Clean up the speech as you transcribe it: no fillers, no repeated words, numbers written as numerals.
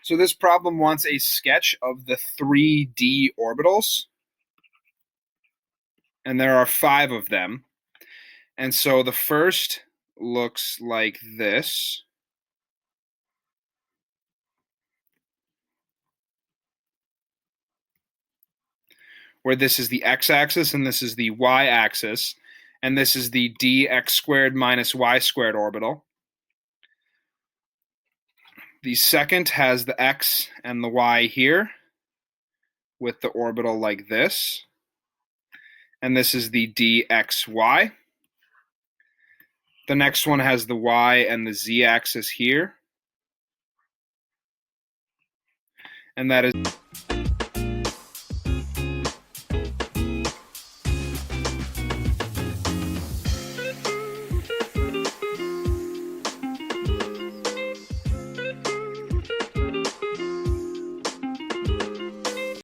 So this problem wants a sketch of the 3D orbitals, and there are 5 of them. And so the first looks like this. Where this is the x-axis and this is the y-axis, and this is the dx squared minus y squared orbital. The second has the x and the y here with the orbital like this, and this is the dxy. The next one has the y and the z-axis here, and that is